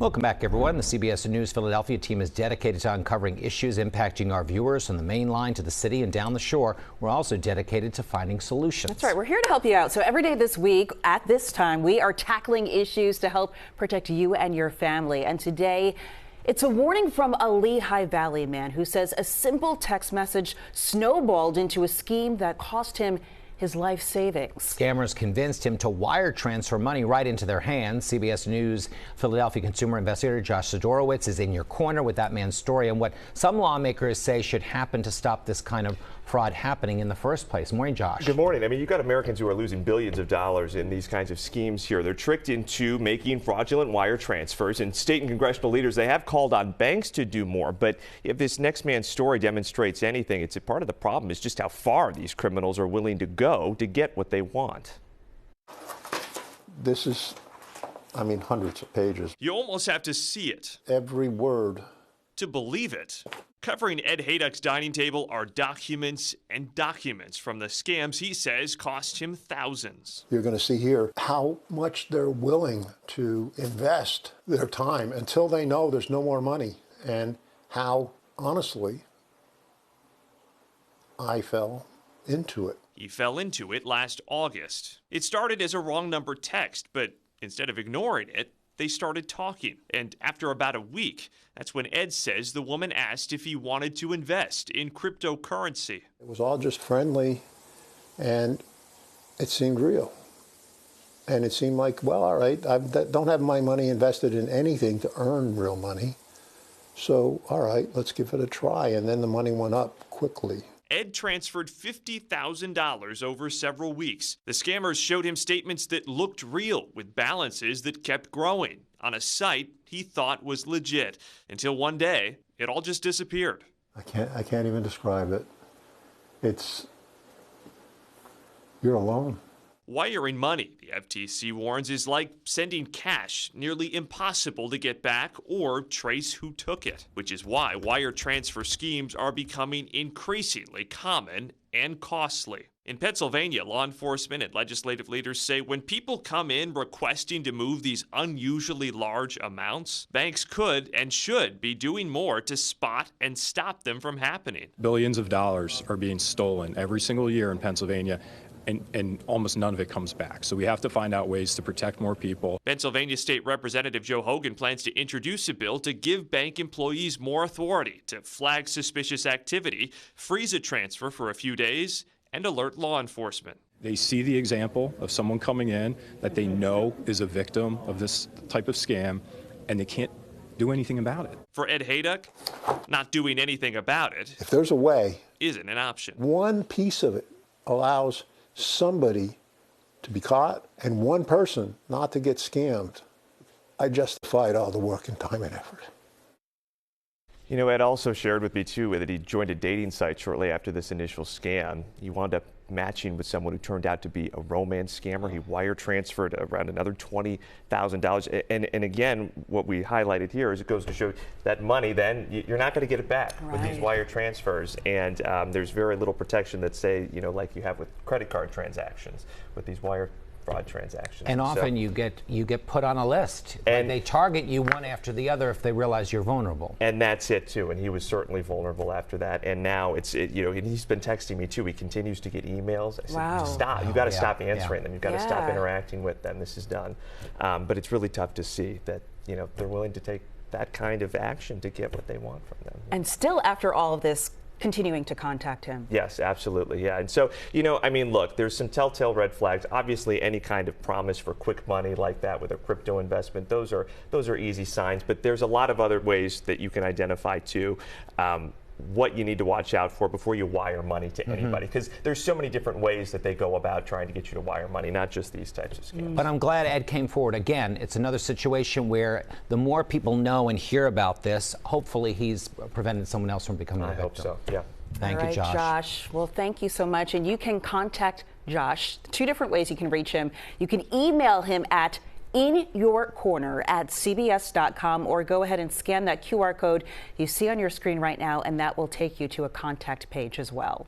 Welcome back, everyone. The CBS News Philadelphia team is dedicated to uncovering issues impacting our viewers from the main line to the city and down the shore. We're also dedicated to finding solutions. That's right. We're here to help you out. So every day this week at this time, we are tackling issues to help protect you and your family. And today, it's a warning from a Lehigh Valley man who says a simple text message snowballed into a scheme that cost him his life savings. Scammers convinced him to wire transfer money right into their hands. CBS News Philadelphia consumer investigator Josh Sidorowicz is in your corner with that man's story and what some lawmakers say should happen to stop this kind of fraud happening in the first place. Morning, Josh. Good morning. I mean, you've got Americans who are losing billions of dollars in these kinds of schemes here. They're tricked into making fraudulent wire transfers, and state and congressional leaders, they have called on banks to do more. But if this next man's story demonstrates anything, it's a part of the problem is just how far these criminals are willing to go to get what they want. This is, I mean, hundreds of pages. You almost have to see it. Every word. To believe it. Covering Ed Hayduk's dining table are documents and documents from the scams he says cost him thousands. You're going to see here how much they're willing to invest their time until they know there's no more money, and how, honestly, I fell into it. He fell into it last August. It started as a wrong number text, but instead of ignoring it, they started talking. And after about a week, that's when Ed says the woman asked if he wanted to invest in cryptocurrency. It was all just friendly, and it seemed real. And it seemed like, well, all right, I don't have my money invested in anything to earn real money. So, all right, let's give it a try. And then the money went up quickly. Ed transferred $50,000 over several weeks. The scammers showed him statements that looked real, with balances that kept growing on a site he thought was legit, until one day it all just disappeared. I can't even describe it. You're alone. Wiring money, the FTC warns, is like sending cash, nearly impossible to get back or trace who took it, which is why wire transfer schemes are becoming increasingly common and costly. In Pennsylvania, law enforcement and legislative leaders say when people come in requesting to move these unusually large amounts, banks could and should be doing more to spot and stop them from happening. Billions of dollars are being stolen every single year in Pennsylvania, and almost none of it comes back. So we have to find out ways to protect more people. Pennsylvania State Representative Joe Hogan plans to introduce a bill to give bank employees more authority to flag suspicious activity, freeze a transfer for a few days, and alert law enforcement. They see the example of someone coming in that they know is a victim of this type of scam, and they can't do anything about it. For Ed Hayduk, not doing anything about it, If there's a way, isn't an option. one piece of it allows somebody to be caught and one person not to get scammed, I justified all the work and time and effort. You know, Ed also shared with me, too, that he joined a dating site shortly after this initial scam. He wound up matching with someone who turned out to be a romance scammer. He wire transferred around another $20,000. And again, what we highlighted here is it goes to show that money, then you're not going to get it back with these wire transfers. And there's very little protection that say, you know, like you have with credit card transactions, with these wire fraud transactions. And often you get put on a list, and they target you one after the other if they realize you're vulnerable. And that's it too. And he was certainly vulnerable after that. And now you know, and he's been texting me too. He continues to get emails. I said, wow. Stop! You got to stop answering them. You've got to stop interacting with them. This is done. But it's really tough to see that, you know, they're willing to take that kind of action to get what they want from them. And still, after all of this, continuing to contact him. Yes, absolutely. Yeah. And so, you know, I mean, look, there's some telltale red flags. Obviously, any kind of promise for quick money like that with a crypto investment, those are easy signs. But there's a lot of other ways that you can identify too. What you need to watch out for before you wire money to anybody, because there's so many different ways that they go about trying to get you to wire money, not just these types of scams. But I'm glad Ed came forward. Again, it's another situation where the more people know and hear about this, hopefully he's prevented someone else from becoming a victim. I hope so, yeah. Thank you, Josh. Josh. Well, thank you so much. And you can contact Josh. Two different ways you can reach him. You can email him at inyourcorner@cbs.com, or go ahead and scan that QR code you see on your screen right now, and that will take you to a contact page as well.